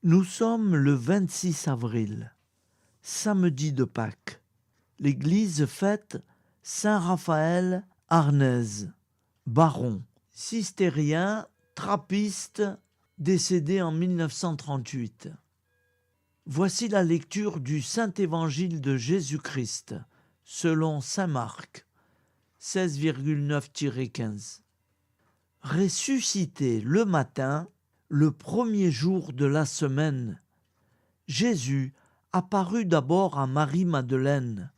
Nous sommes le 26 avril, samedi de Pâques. L'Église fête Saint Raphaël Arnèse, baron, cistérien, trappiste, décédé en 1938. Voici la lecture du Saint-Évangile de Jésus-Christ, selon saint Marc, 16,9-15. Ressuscité le matin, le premier jour de la semaine, Jésus apparut d'abord à Marie-Madeleine,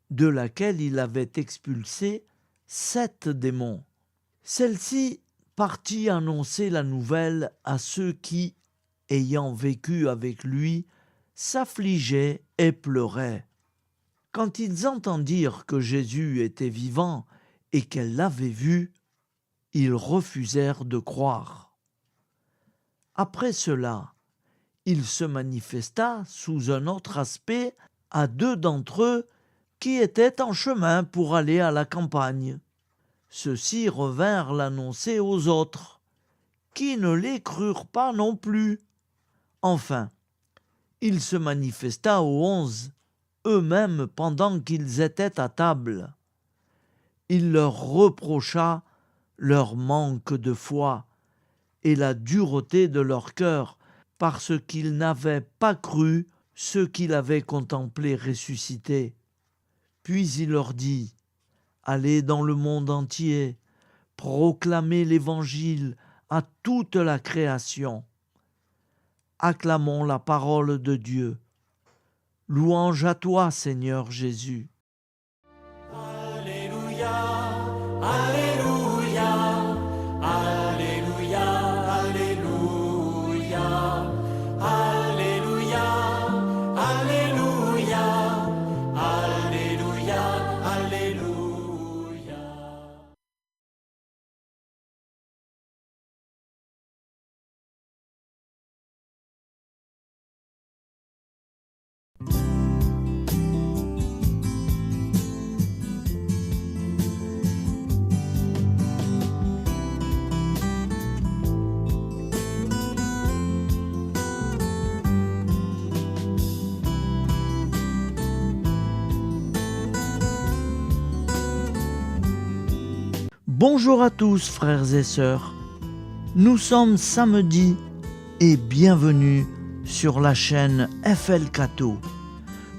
de laquelle il avait expulsé 7 démons. Celle-ci partit annoncer la nouvelle à ceux qui, ayant vécu avec lui, s'affligeaient et pleuraient. Quand ils entendirent que Jésus était vivant et qu'elle l'avait vu, ils refusèrent de croire. Après cela, il se manifesta sous un autre aspect à 2 d'entre eux qui étaient en chemin pour aller à la campagne. Ceux-ci revinrent l'annoncer aux autres, qui ne les crurent pas non plus. Enfin, il se manifesta aux 11, eux-mêmes pendant qu'ils étaient à table. Il leur reprocha leur manque de foi et la dureté de leur cœur, parce qu'ils n'avaient pas cru ceux qu'il avait contemplés ressuscités. Puis il leur dit : allez dans le monde entier, proclamez l'Évangile à toute la création. Acclamons la parole de Dieu. Louange à toi, Seigneur Jésus. Alléluia, Alléluia, Alléluia, Alléluia, Alléluia, Alléluia, Alléluia, Alléluia. Bonjour à tous, frères et sœurs. Nous sommes samedi et bienvenue sur la chaîne FL Cato.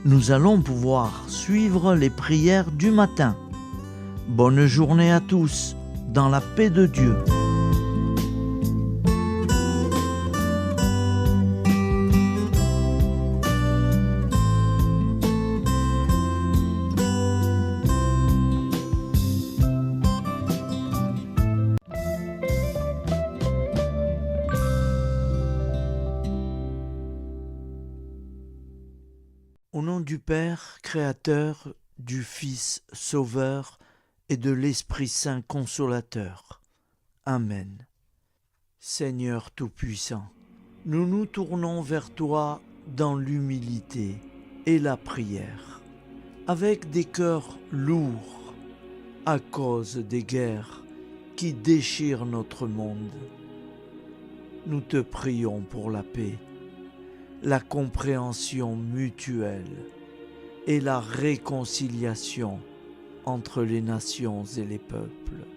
Nous allons pouvoir suivre les prières du matin. Bonne journée à tous, dans la paix de Dieu. Au nom du Père, Créateur, du Fils, Sauveur et de l'Esprit Saint Consolateur. Amen. Seigneur Tout-Puissant, nous nous tournons vers toi dans l'humilité et la prière, avec des cœurs lourds à cause des guerres qui déchirent notre monde. Nous te prions pour la paix, la compréhension mutuelle et la réconciliation entre les nations et les peuples.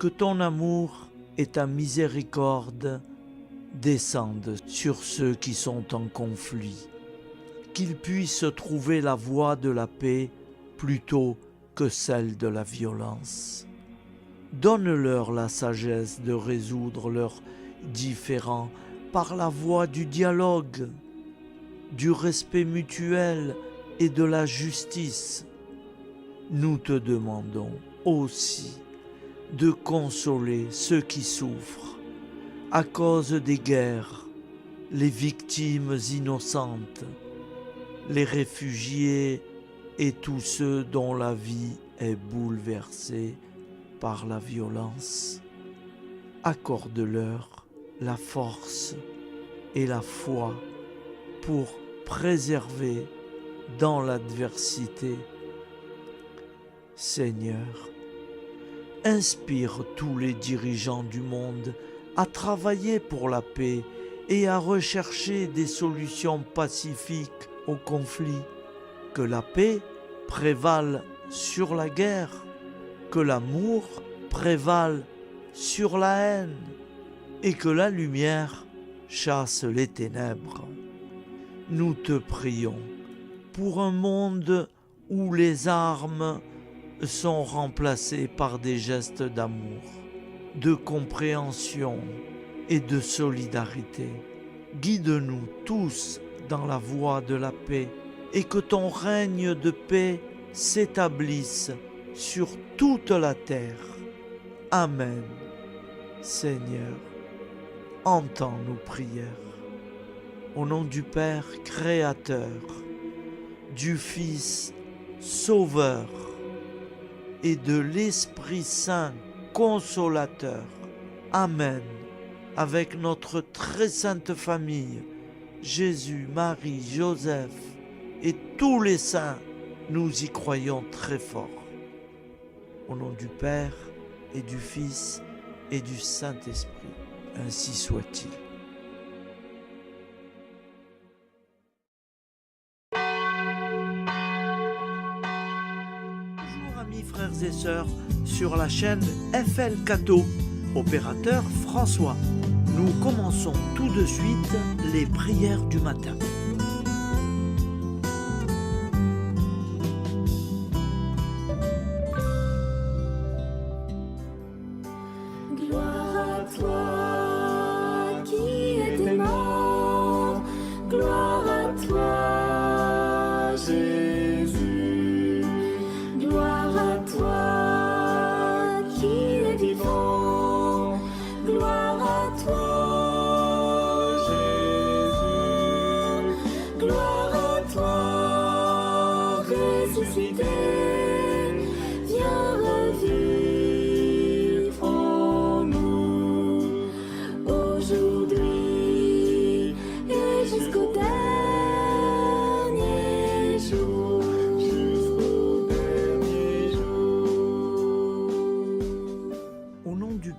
Que ton amour et ta miséricorde descendent sur ceux qui sont en conflit, qu'ils puissent trouver la voie de la paix plutôt que celle de la violence. Donne-leur la sagesse de résoudre leurs différends par la voie du dialogue, du respect mutuel et de la justice. Nous te demandons aussi de consoler ceux qui souffrent à cause des guerres, les victimes innocentes, les réfugiés et tous ceux dont la vie est bouleversée par la violence. Accorde-leur la force et la foi pour préserver dans l'adversité. Seigneur, inspire tous les dirigeants du monde à travailler pour la paix et à rechercher des solutions pacifiques aux conflits. Que la paix prévale sur la guerre, que l'amour prévale sur la haine et que la lumière chasse les ténèbres. Nous te prions pour un monde où les armes sont remplacées par des gestes d'amour, de compréhension et de solidarité. Guide-nous tous dans la voie de la paix et que ton règne de paix s'établisse sur toute la terre. Amen. Seigneur, entends nos prières. Au nom du Père Créateur, du Fils Sauveur et de l'Esprit Saint Consolateur. Amen. Avec notre très sainte famille, Jésus, Marie, Joseph et tous les saints, nous y croyons très fort. Au nom du Père et du Fils et du Saint-Esprit, ainsi soit-il. Bonjour amis frères et sœurs sur la chaîne FL Cato, opérateur François. Nous commençons tout de suite les prières du matin. Gloire à toi qui étais mort, gloire à toi Jésus, gloire à toi qui es vivant, gloire à toi Jésus, gloire à toi ressuscité, viens revivre.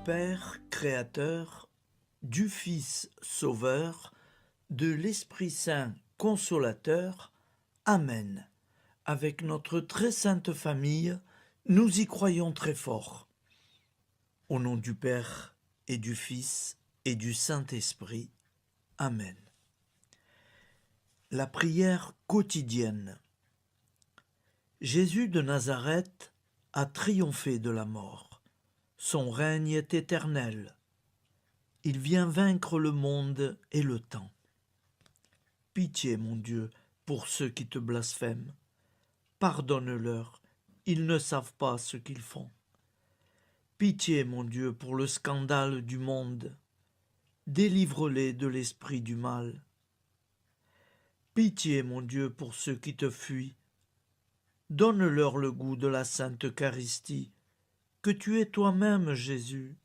Père Créateur, du Fils Sauveur, de l'Esprit Saint Consolateur. Amen. Avec notre très sainte famille, nous y croyons très fort. Au nom du Père et du Fils et du Saint-Esprit. Amen. La prière quotidienne. Jésus de Nazareth a triomphé de la mort. Son règne est éternel. Il vient vaincre le monde et le temps. Pitié, mon Dieu, pour ceux qui te blasphèment. Pardonne-leur, ils ne savent pas ce qu'ils font. Pitié, mon Dieu, pour le scandale du monde. Délivre-les de l'esprit du mal. Pitié, mon Dieu, pour ceux qui te fuient. Donne-leur le goût de la Sainte Eucharistie, que tu es toi-même, Jésus.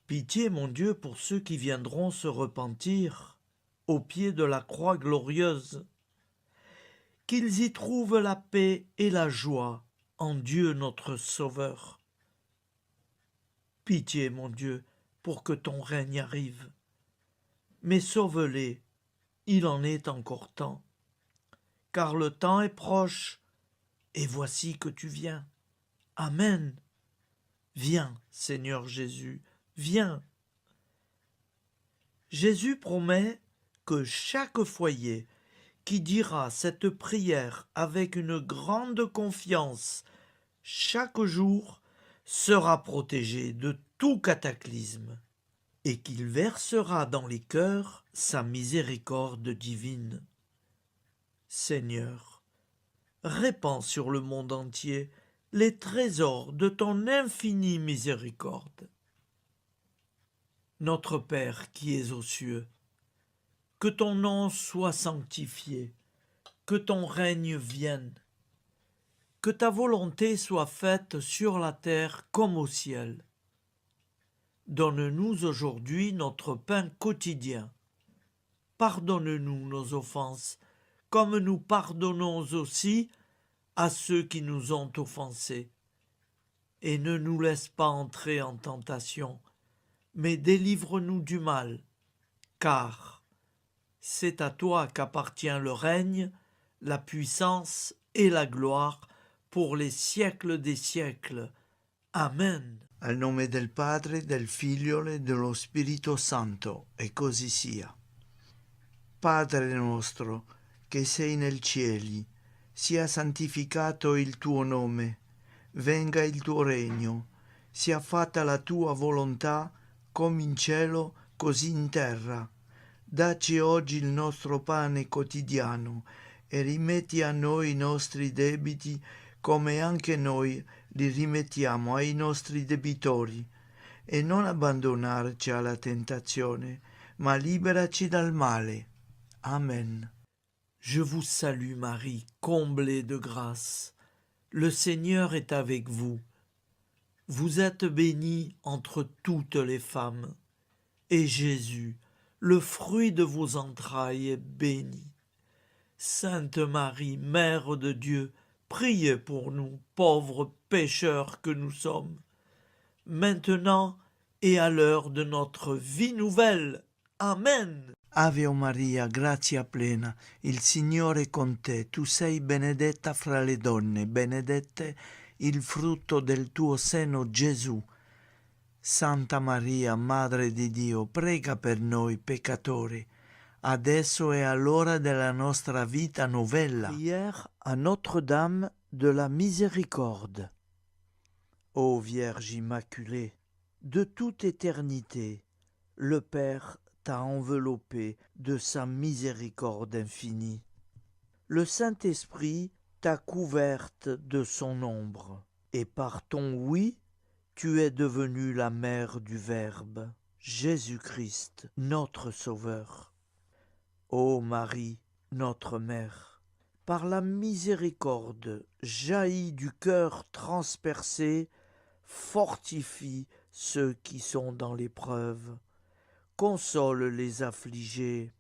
Pitié, mon Dieu, pour ceux qui viendront se repentir au pied de la croix glorieuse, qu'ils y trouvent la paix et la joie en Dieu notre Sauveur. Pitié, mon Dieu, pour que ton règne arrive. Mais sauve-les, il en est encore temps, car le temps est proche, et voici que tu viens. Amen. Viens, Seigneur Jésus, viens. Jésus promet que chaque foyer qui dira cette prière avec une grande confiance chaque jour sera protégé de tout cataclysme et qu'il versera dans les cœurs sa miséricorde divine. Seigneur, répands sur le monde entier les trésors de ton infinie miséricorde. Notre Père qui es aux cieux, que ton nom soit sanctifié, que ton règne vienne, que ta volonté soit faite sur la terre comme au ciel. Donne-nous aujourd'hui notre pain quotidien. Pardonne-nous nos offenses, comme nous pardonnons aussi à ceux qui nous ont offensés. Et ne nous laisse pas entrer en tentation, mais délivre-nous du mal. car c'est à toi qu'appartient le règne, la puissance et la gloire pour les siècles des siècles. Amen. Al nome del Padre, del Figlio e dello Spirito Santo, e così sia. Padre nostro, che sei nel cieli, sia santificato il tuo nome, venga il tuo regno, sia fatta la tua volontà, come in cielo, così in terra. Dacci oggi il nostro pane quotidiano e rimetti a noi i nostri debiti, come anche noi li rimettiamo ai nostri debitori, e non abbandonarci alla tentazione, ma liberaci dal male. Amen. Je vous salue Marie, comblée de grâce. Le Seigneur est avec vous. Vous êtes bénie entre toutes les femmes, et Jésus, le fruit de vos entrailles, est béni. Sainte Marie, Mère de Dieu, priez pour nous, pauvres pécheurs que nous sommes, maintenant et à l'heure de notre vie nouvelle. Amen. Ave Maria, grazia plena, il Signore è con te, tu sei benedetta fra le donne, benedetto il frutto del tuo seno, Gesù. Santa Maria, Madre di Dio, prega per noi peccatori, adesso e all'ora della nostra vita novella. Prière à Notre-Dame de la Miséricorde. Ô Vierge Immaculée, De toute éternité, le Père t'a enveloppé de sa miséricorde infinie. Le Saint-Esprit t'a couverte de son ombre, et par ton oui, tu es devenue la mère du Verbe, Jésus-Christ, notre Sauveur. Ô Marie, notre Mère, par la miséricorde jaillie du cœur transpercé, fortifie ceux qui sont dans l'épreuve, console les affligés,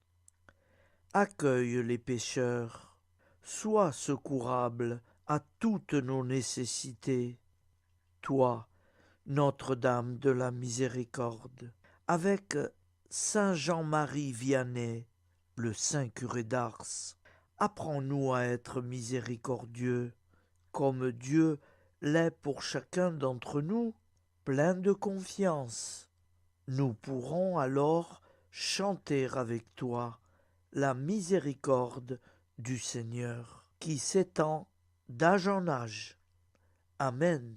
accueille les pécheurs, sois secourable à toutes nos nécessités. Toi, Notre-Dame de la Miséricorde, avec Saint Jean-Marie Vianney, le Saint curé d'Ars, apprends-nous à être miséricordieux, comme Dieu l'est pour chacun d'entre nous, plein de confiance. Nous pourrons alors chanter avec toi la miséricorde du Seigneur, qui s'étend d'âge en âge. Amen.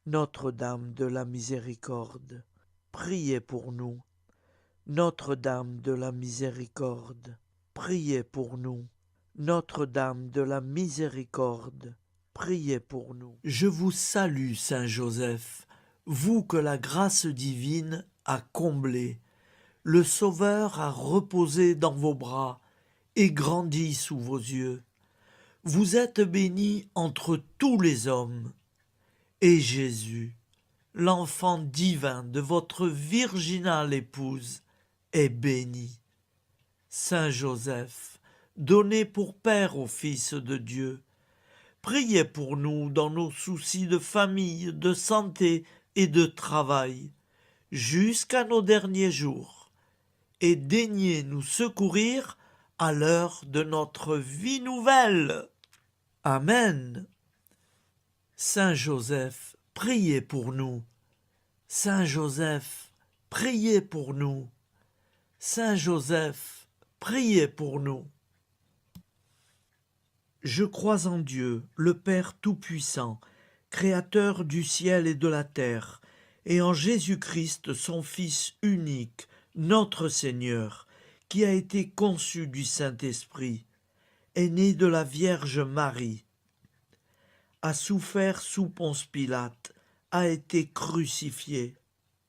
Notre-Dame de la Miséricorde, priez pour nous. Notre-Dame de la Miséricorde, priez pour nous. Notre-Dame de la Miséricorde, priez pour nous. Je vous salue, Saint Joseph, vous que la grâce divine a comblé. Le Sauveur a reposé dans vos bras et grandi sous vos yeux. Vous êtes bénie entre tous les hommes. Et Jésus, l'enfant divin de votre virginale épouse, est béni. Saint Joseph, donné pour père au Fils de Dieu, priez pour nous dans nos soucis de famille, de santé et de travail, jusqu'à nos derniers jours, et daignez nous secourir à l'heure de notre vie nouvelle. Amen. Saint Joseph, priez pour nous. Saint Joseph, priez pour nous. Saint Joseph, priez pour nous. Je crois en Dieu, le Père Tout-Puissant, Créateur du ciel et de la terre, et en Jésus-Christ, son Fils unique, notre Seigneur, qui a été conçu du Saint-Esprit, est né de la Vierge Marie, a souffert sous Ponce Pilate, a été crucifié,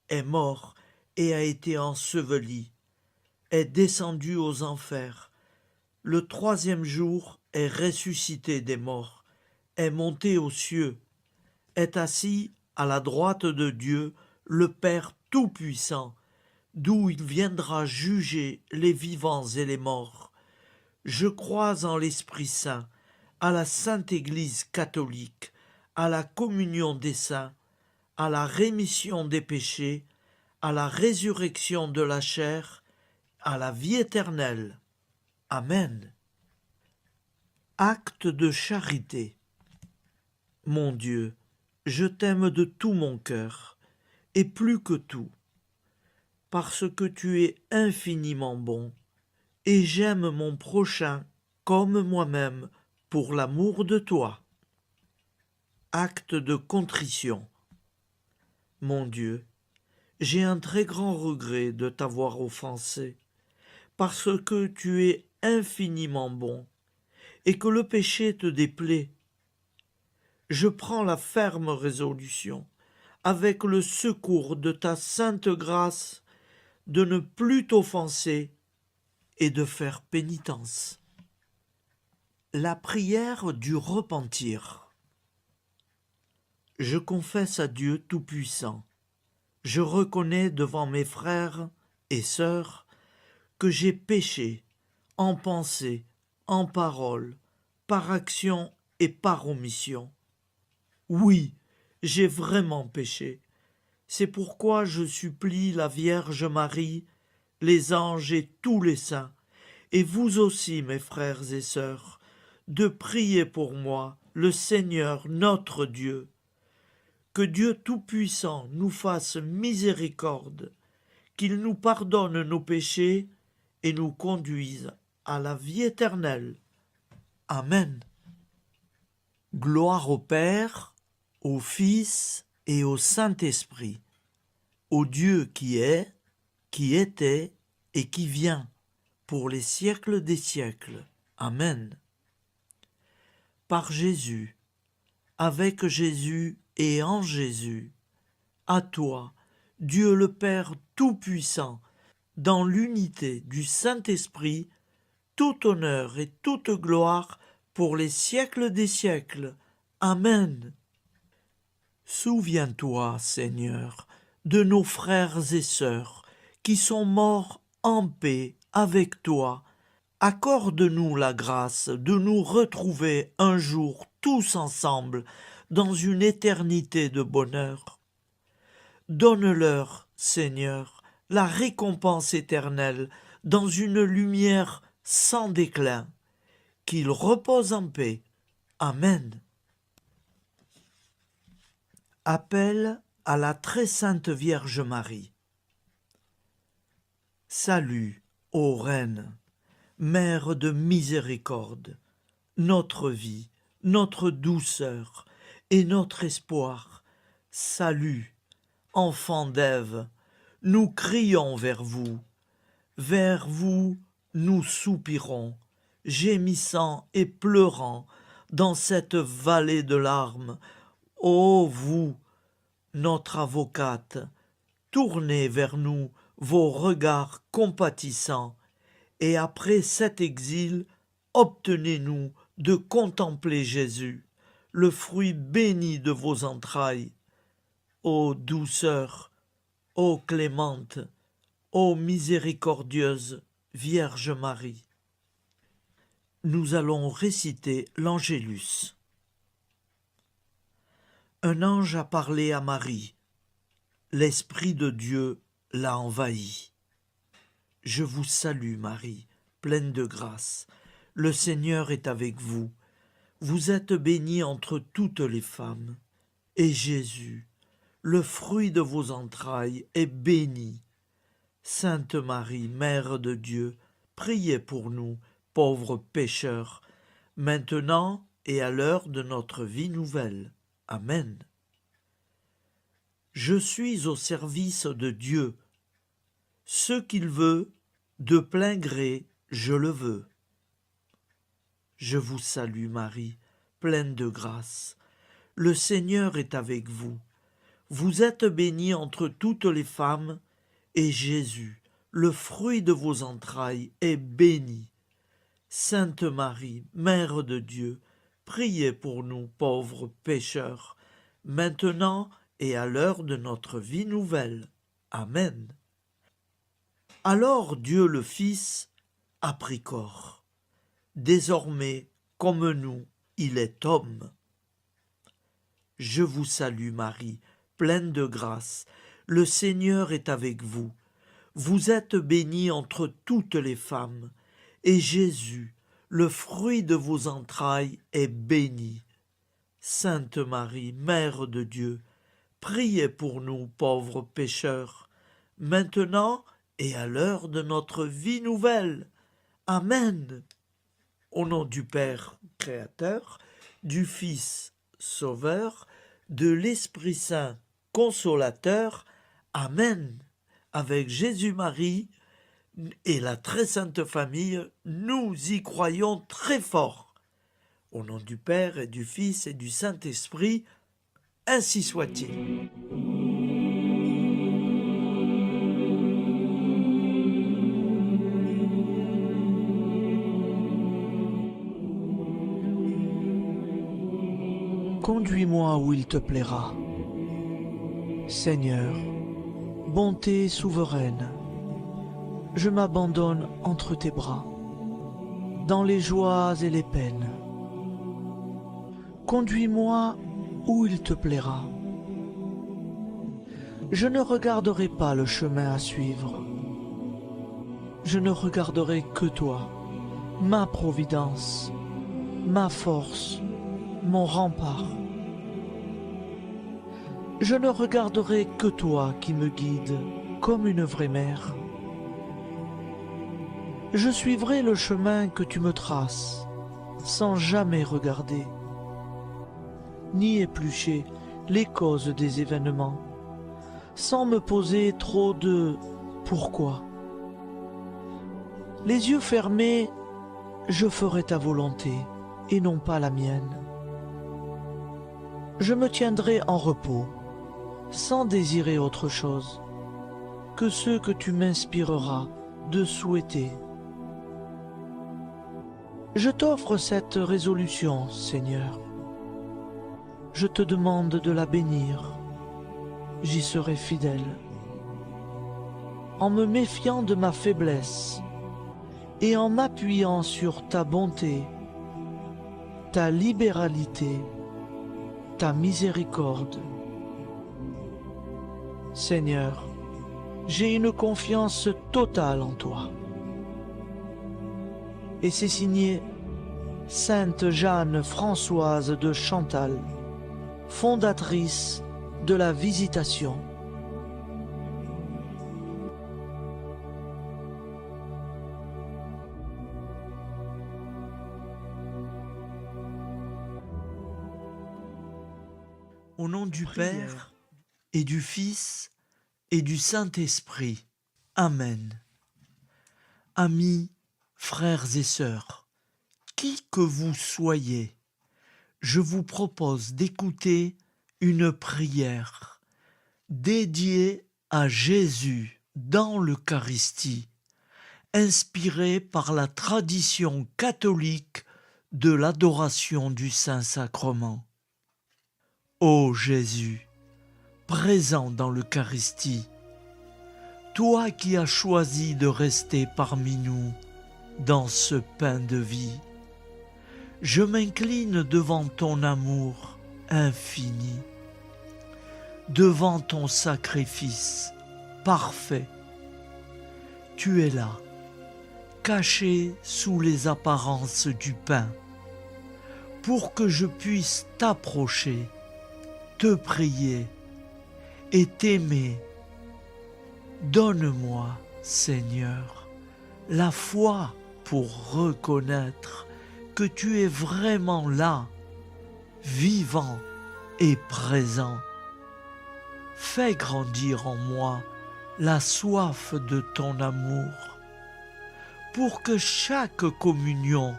est mort et a été enseveli, est descendu aux enfers, le troisième jour est ressuscité des morts, est monté aux cieux, est assis à la droite de Dieu, le Père Tout-Puissant, d'où il viendra juger les vivants et les morts. Je crois en l'Esprit Saint, à la Sainte Église catholique, à la communion des saints, à la rémission des péchés, à la résurrection de la chair à la vie éternelle. Amen. Acte de charité. Mon Dieu, je t'aime de tout mon cœur, et plus que tout, parce que tu es infiniment bon, et j'aime mon prochain comme moi-même pour l'amour de toi. Acte de contrition. Mon Dieu, j'ai un très grand regret de t'avoir offensé, parce que tu es infiniment bon, et que le péché te déplaît. Je prends la ferme résolution, avec le secours de ta sainte grâce, de ne plus t'offenser et de faire pénitence. La prière du repentir. Je confesse à Dieu Tout-Puissant. Je reconnais devant mes frères et sœurs que j'ai péché en pensée, en parole, par action et par omission. Oui, j'ai vraiment péché. C'est pourquoi je supplie la Vierge Marie, les anges et tous les saints, et vous aussi, mes frères et sœurs, de prier pour moi, le Seigneur notre Dieu. Que Dieu Tout-Puissant nous fasse miséricorde, qu'il nous pardonne nos péchés et nous conduise à la vie éternelle. Amen. Gloire au Père, au Fils et au Saint-Esprit, au Dieu qui est, qui était et qui vient, pour les siècles des siècles. Amen. Par Jésus, avec Jésus et en Jésus, à toi, Dieu le Père Tout-Puissant, dans l'unité du Saint-Esprit, tout honneur et toute gloire pour les siècles des siècles. Amen. Souviens-toi, Seigneur, de nos frères et sœurs qui sont morts en paix avec toi. Accorde-nous la grâce de nous retrouver un jour tous ensemble dans une éternité de bonheur. Donne-leur, Seigneur, la récompense éternelle dans une lumière sans déclin. Qu'ils reposent en paix. Amen. Appel à la très sainte Vierge Marie. Salut, ô Reine, Mère de miséricorde, notre vie, notre douceur et notre espoir. Salut, enfant d'Ève, nous crions vers vous nous soupirons, gémissant et pleurant dans cette vallée de larmes. Ô vous, notre avocate, tournez vers nous vos regards compatissants, et après cet exil, obtenez-nous de contempler Jésus, le fruit béni de vos entrailles. Ô douceur, ô clémente, ô miséricordieuse Vierge Marie. Nous allons réciter l'Angélus. Un ange a parlé à Marie. L'Esprit de Dieu l'a envahie. Je vous salue, Marie, pleine de grâce. Le Seigneur est avec vous. Vous êtes bénie entre toutes les femmes. Et Jésus, le fruit de vos entrailles, est béni. Sainte Marie, Mère de Dieu, priez pour nous, pauvres pécheurs, maintenant et à l'heure de notre vie nouvelle. Amen. Je suis au service de Dieu. Ce qu'il veut, de plein gré, je le veux. Je vous salue, Marie, pleine de grâce. Le Seigneur est avec vous. Vous êtes bénie entre toutes les femmes, et Jésus, le fruit de vos entrailles, est béni. Sainte Marie, Mère de Dieu, priez pour nous pauvres pécheurs, maintenant et à l'heure de notre vie nouvelle. Amen. Alors Dieu le Fils a pris corps. Désormais, comme nous, il est homme. Je vous salue Marie, pleine de grâce. Le Seigneur est avec vous. Vous êtes bénie entre toutes les femmes, et Jésus, le fruit de vos entrailles, est béni. Sainte Marie, Mère de Dieu, priez pour nous pauvres pécheurs, maintenant et à l'heure de notre vie nouvelle. Amen. Au nom du Père Créateur, du Fils Sauveur, de l'Esprit Saint Consolateur. Amen. Avec Jésus-Marie et la très sainte famille, nous y croyons très fort. Au nom du Père et du Fils et du Saint-Esprit, ainsi soit-il. Conduis-moi où il te plaira. Seigneur, bonté souveraine, je m'abandonne entre tes bras, dans les joies et les peines. Conduis-moi où il te plaira. Je ne regarderai pas le chemin à suivre. Je ne regarderai que toi, ma providence, ma force, mon rempart. Je ne regarderai que toi qui me guides comme une vraie mère. Je suivrai le chemin que tu me traces, sans jamais regarder, ni éplucher les causes des événements, sans me poser trop de « pourquoi ». Les yeux fermés, je ferai ta volonté et non pas la mienne. Je me tiendrai en repos, sans désirer autre chose que ce que tu m'inspireras de souhaiter. Je t'offre cette résolution, Seigneur. Je te demande de la bénir. J'y serai fidèle. En me méfiant de ma faiblesse et en m'appuyant sur ta bonté, ta libéralité, ta miséricorde. Seigneur, j'ai une confiance totale en toi. Et c'est signé Sainte Jeanne Françoise de Chantal, fondatrice de la Visitation. Au nom du Père et du Fils et du Saint-Esprit. Amen. Amis, frères et sœurs, qui que vous soyez, je vous propose d'écouter une prière dédiée à Jésus dans l'Eucharistie, inspirée par la tradition catholique de l'adoration du Saint-Sacrement. Ô Jésus, présent dans l'Eucharistie, toi qui as choisi de rester parmi nous dans ce pain de vie, je m'incline devant ton amour infini, devant ton sacrifice parfait. Tu es là, caché sous les apparences du pain, pour que je puisse t'approcher, te prier et t'aimer. Donne-moi, Seigneur, la foi pour reconnaître que tu es vraiment là, vivant et présent. Fais grandir en moi la soif de ton amour, pour que chaque communion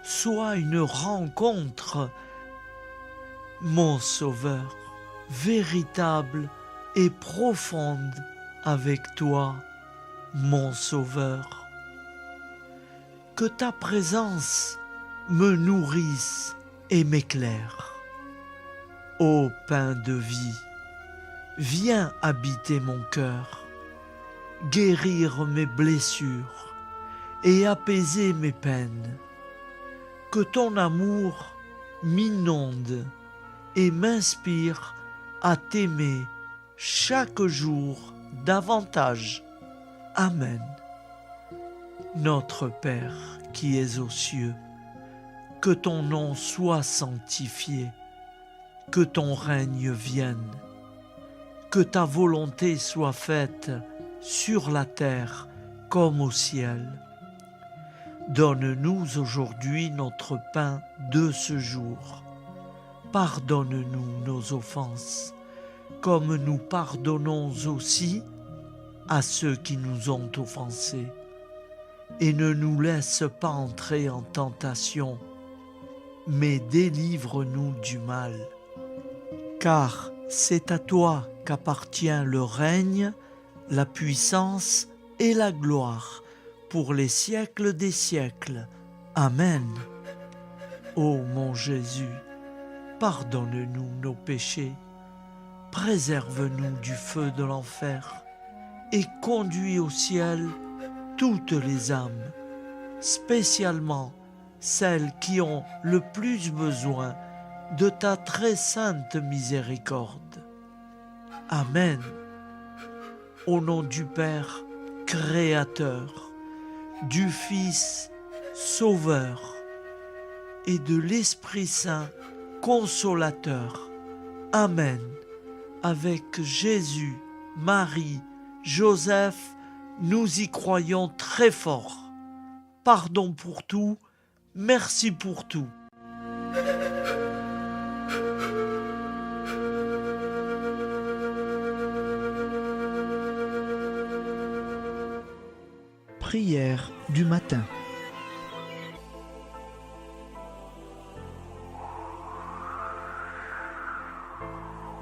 soit une rencontre, mon Sauveur, véritable et profonde avec toi, mon Sauveur. Que ta présence me nourrisse et m'éclaire. Ô pain de vie, viens habiter mon cœur, guérir mes blessures et apaiser mes peines. Que ton amour m'inonde et m'inspire à t'aimer chaque jour davantage. Amen. Notre Père qui es aux cieux, que ton nom soit sanctifié, que ton règne vienne, que ta volonté soit faite sur la terre comme au ciel. Donne-nous aujourd'hui notre pain de ce jour. Pardonne-nous nos offenses, comme nous pardonnons aussi à ceux qui nous ont offensés. Et ne nous laisse pas entrer en tentation, mais délivre-nous du mal. Car c'est à toi qu'appartient le règne, la puissance et la gloire pour les siècles des siècles. Amen. Ô mon Jésus, pardonne-nous nos péchés, préserve-nous du feu de l'enfer et conduis au ciel toutes les âmes, spécialement celles qui ont le plus besoin de ta très sainte miséricorde. Amen. Au nom du Père Créateur, du Fils Sauveur et de l'Esprit Saint Consolateur. Amen. Avec Jésus, Marie, Joseph, nous y croyons très fort. Pardon pour tout, merci pour tout. Prière du matin.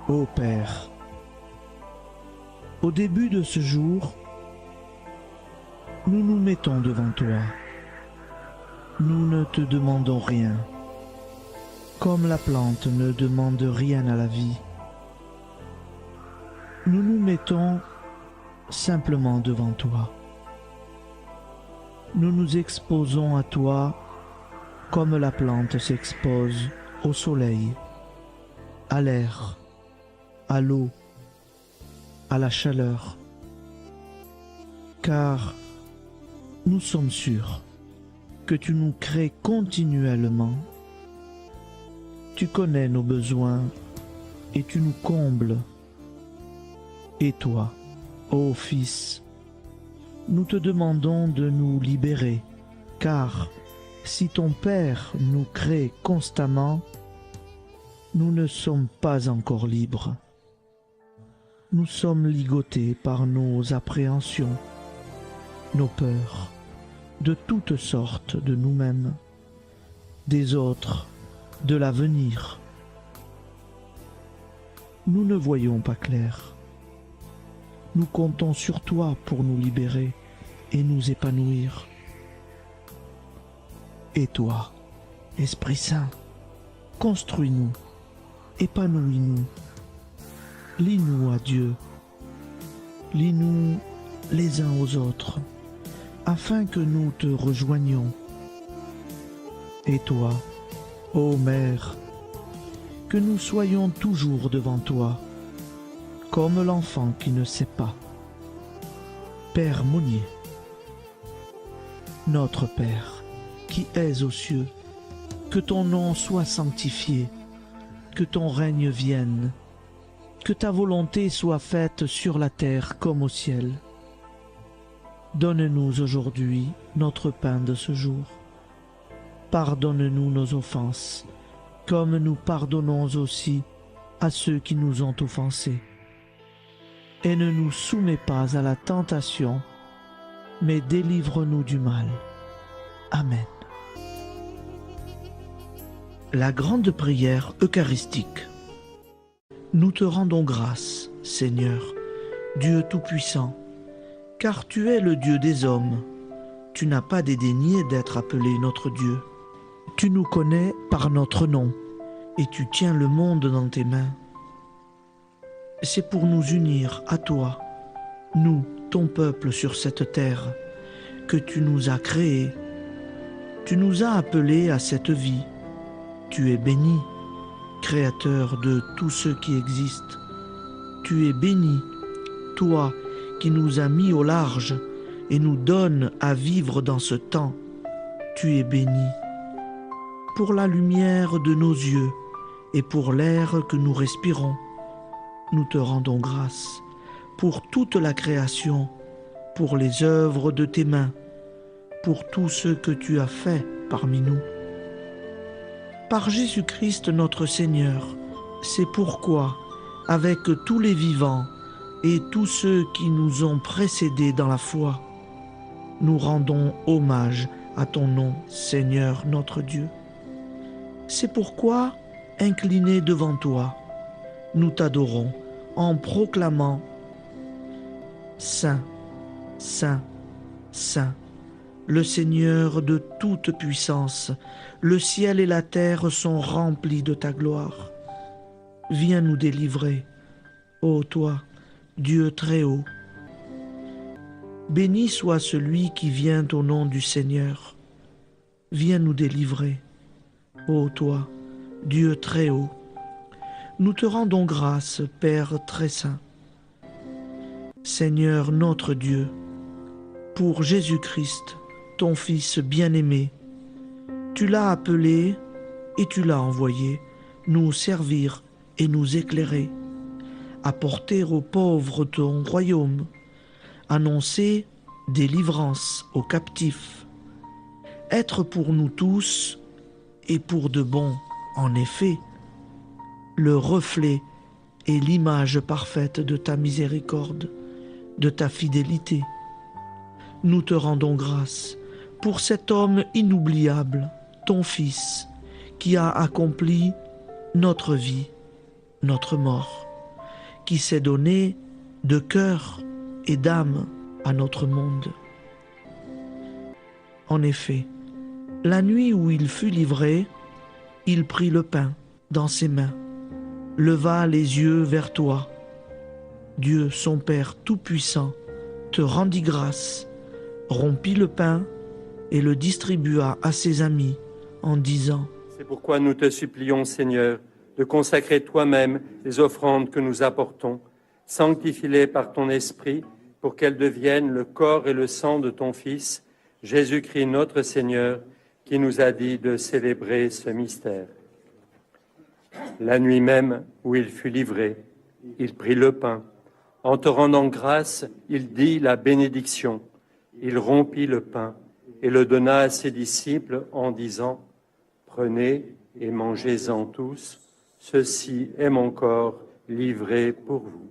Ô Père, au début de ce jour, nous nous mettons devant toi. Nous ne te demandons rien, comme la plante ne demande rien à la vie. Nous nous mettons simplement devant toi. Nous nous exposons à toi comme la plante s'expose au soleil, à l'air, à l'eau, à la chaleur, car nous sommes sûrs que tu nous crées continuellement. Tu connais nos besoins et tu nous combles. Et toi, ô Fils, nous te demandons de nous libérer, car si ton Père nous crée constamment, nous ne sommes pas encore libres. Nous sommes ligotés par nos appréhensions, nos peurs, de toutes sortes de nous-mêmes, des autres, de l'avenir. Nous ne voyons pas clair. Nous comptons sur toi pour nous libérer et nous épanouir. Et toi, Esprit Saint, construis-nous, épanouis-nous, lie-nous à Dieu, lie-nous les uns aux autres, afin que nous te rejoignions. Et toi, ô Mère, que nous soyons toujours devant toi, comme l'enfant qui ne sait pas. Père Monnier, notre Père, qui es aux cieux, que ton nom soit sanctifié, que ton règne vienne, que ta volonté soit faite sur la terre comme au ciel. Donne-nous aujourd'hui notre pain de ce jour. Pardonne-nous nos offenses, comme nous pardonnons aussi à ceux qui nous ont offensés. Et ne nous soumets pas à la tentation, mais délivre-nous du mal. Amen. La grande prière eucharistique. Nous te rendons grâce, Seigneur, Dieu Tout-Puissant, car tu es le Dieu des hommes. Tu n'as pas dédaigné d'être appelé notre Dieu. Tu nous connais par notre nom, et tu tiens le monde dans tes mains. C'est pour nous unir à toi, nous, ton peuple sur cette terre, que tu nous as créés. Tu nous as appelés à cette vie. Tu es béni, Créateur de tout ce qui existe. Tu es béni, toi qui nous as mis au large et nous donne à vivre dans ce temps, tu es béni. Pour la lumière de nos yeux et pour l'air que nous respirons, nous te rendons grâce. Pour toute la création, pour les œuvres de tes mains, pour tout ce que tu as fait parmi nous. Par Jésus-Christ notre Seigneur, c'est pourquoi, avec tous les vivants et tous ceux qui nous ont précédés dans la foi, nous rendons hommage à ton nom, Seigneur notre Dieu. C'est pourquoi, inclinés devant toi, nous t'adorons en proclamant « Saint, Saint, Saint ». Le Seigneur de toute puissance, le ciel et la terre sont remplis de ta gloire. Viens nous délivrer, ô toi, Dieu très haut. Béni soit celui qui vient au nom du Seigneur. Viens nous délivrer, ô toi, Dieu très haut. Nous te rendons grâce, Père très saint. Seigneur notre Dieu, pour Jésus-Christ, ton Fils bien-aimé, tu l'as appelé et tu l'as envoyé nous servir et nous éclairer, apporter aux pauvres ton royaume, annoncer délivrance aux captifs, être pour nous tous et pour de bon, en effet, le reflet et l'image parfaite de ta miséricorde, de ta fidélité. Nous te rendons grâce pour cet homme inoubliable, ton Fils, qui a accompli notre vie, notre mort, qui s'est donné de cœur et d'âme à notre monde. En effet, la nuit où il fut livré, il prit le pain dans ses mains, leva les yeux vers toi. Dieu, son Père Tout-Puissant, te rendit grâce, rompit le pain et le distribua à ses amis en disant : C'est pourquoi nous te supplions, Seigneur, de consacrer toi-même les offrandes que nous apportons. Sanctifie-les par ton Esprit pour qu'elles deviennent le corps et le sang de ton Fils, Jésus-Christ notre Seigneur, qui nous a dit de célébrer ce mystère. La nuit même où il fut livré, il prit le pain. En te rendant grâce, il dit la bénédiction. Il rompit le pain et le donna à ses disciples en disant : Prenez et mangez-en tous, ceci est mon corps livré pour vous.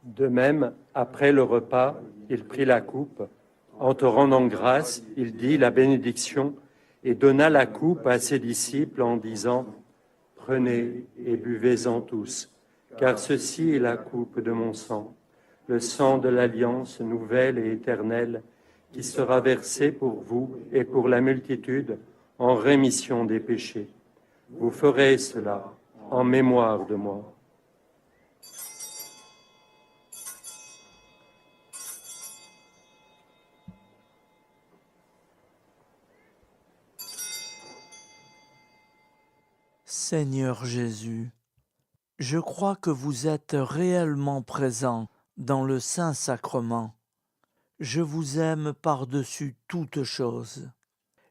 De même, après le repas, il prit la coupe. En te rendant grâce, il dit la bénédiction et donna la coupe à ses disciples en disant : Prenez et buvez-en tous, car ceci est la coupe de mon sang, le sang de l'alliance nouvelle et éternelle, qui sera versé pour vous et pour la multitude en rémission des péchés. Vous ferez cela en mémoire de moi. Seigneur Jésus, je crois que vous êtes réellement présent dans le Saint-Sacrement. Je vous aime par-dessus toute chose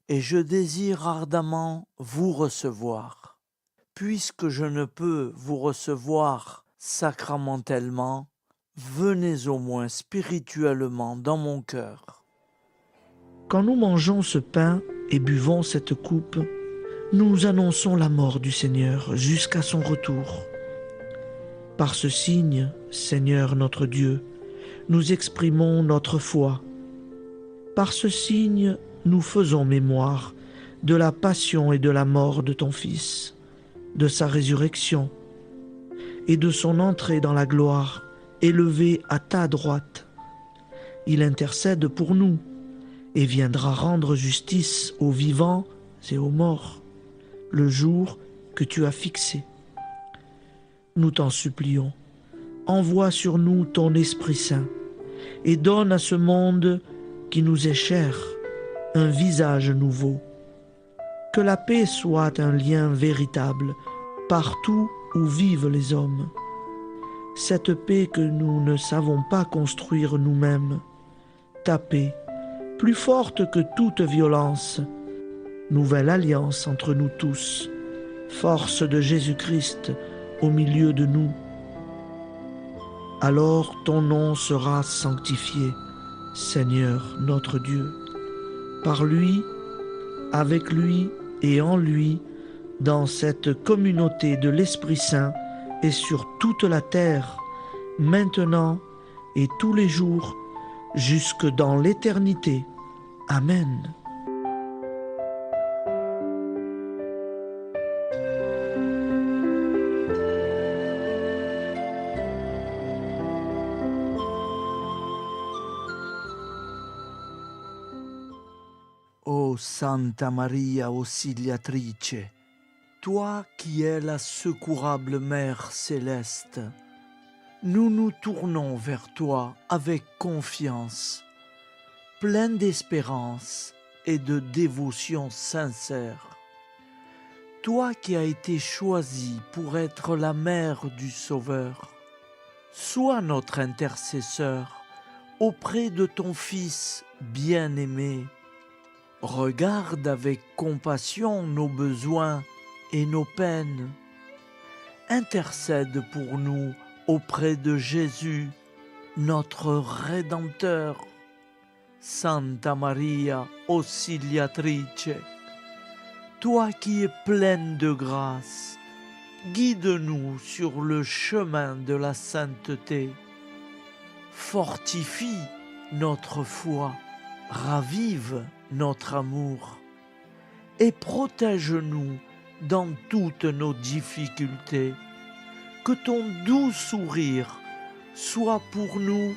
et je désire ardemment vous recevoir. Puisque je ne peux vous recevoir sacramentellement, venez au moins spirituellement dans mon cœur. Quand nous mangeons ce pain et buvons cette coupe, nous annonçons la mort du Seigneur jusqu'à son retour. Par ce signe, Seigneur notre Dieu, nous exprimons notre foi. Par ce signe, nous faisons mémoire de la passion et de la mort de ton Fils, de sa résurrection et de son entrée dans la gloire, élevé à ta droite. Il intercède pour nous et viendra rendre justice aux vivants et aux morts, le jour que tu as fixé. Nous t'en supplions, envoie sur nous ton Esprit Saint et donne à ce monde qui nous est cher un visage nouveau. Que la paix soit un lien véritable partout où vivent les hommes. Cette paix que nous ne savons pas construire nous-mêmes. Ta paix, plus forte que toute violence. Nouvelle alliance entre nous tous. Force de Jésus-Christ au milieu de nous. Alors ton nom sera sanctifié, Seigneur notre Dieu. Par lui, avec lui et en lui, dans cette communauté de l'Esprit Saint et sur toute la terre, maintenant et tous les jours, jusque dans l'éternité. Amen. Ô Santa Maria Auxiliatrice, toi qui es la secourable Mère céleste, nous nous tournons vers toi avec confiance, plein d'espérance et de dévotion sincère. Toi qui as été choisie pour être la mère du Sauveur, sois notre intercesseur auprès de ton Fils bien-aimé. Regarde avec compassion nos besoins et nos peines. Intercède pour nous auprès de Jésus, notre Rédempteur. Santa Maria Auxiliatrice, toi qui es pleine de grâce, guide-nous sur le chemin de la sainteté. Fortifie notre foi, ravive notre amour et protège-nous dans toutes nos difficultés. Que ton doux sourire soit pour nous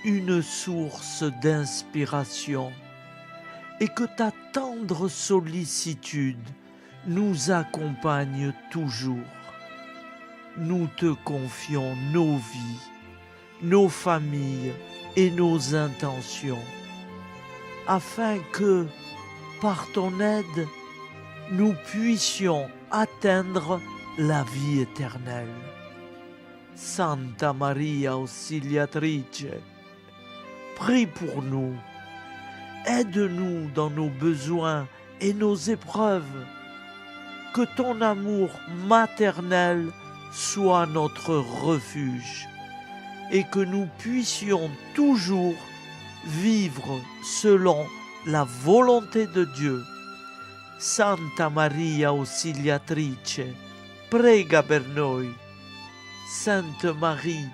une source d'inspiration et que ta tendre sollicitude nous accompagne toujours. Nous te confions nos vies, nos familles et nos intentions, afin que, par ton aide, nous puissions atteindre la vie éternelle. Santa Maria Auxiliatrice, prie pour nous, aide-nous dans nos besoins et nos épreuves, que ton amour maternel soit notre refuge et que nous puissions toujours vivre selon la volonté de Dieu. Santa Maria Auxiliatrice, prega per noi. Sainte Marie,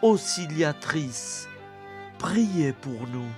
Auxiliatrice, priez pour nous.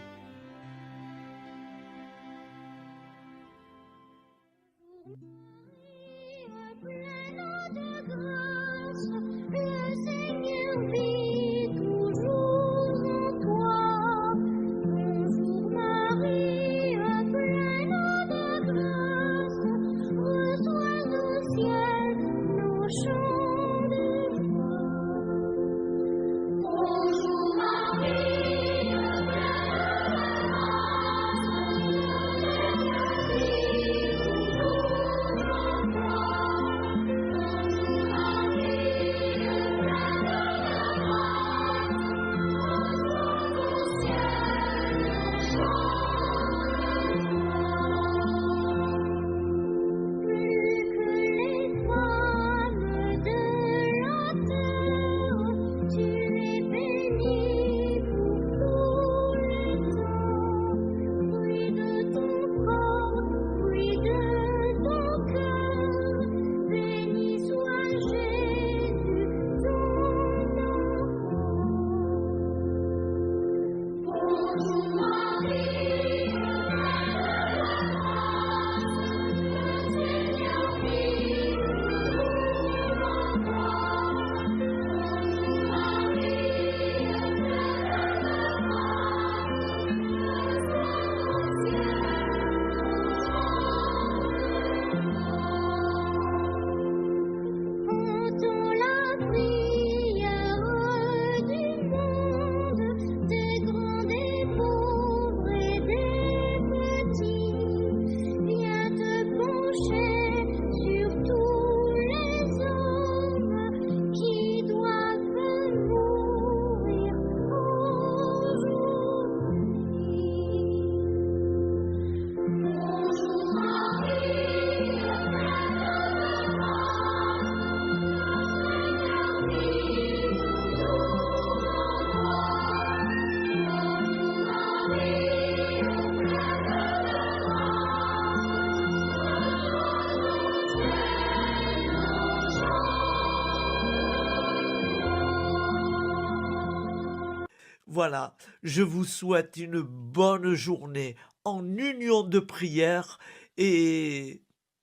Voilà, je vous souhaite une bonne journée en union de prière et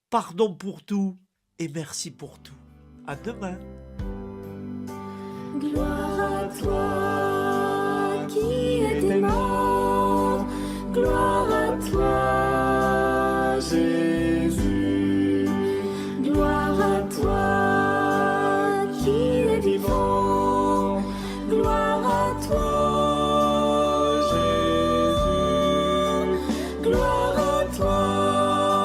pardon pour tout et merci pour tout. À demain. Gloire à toi,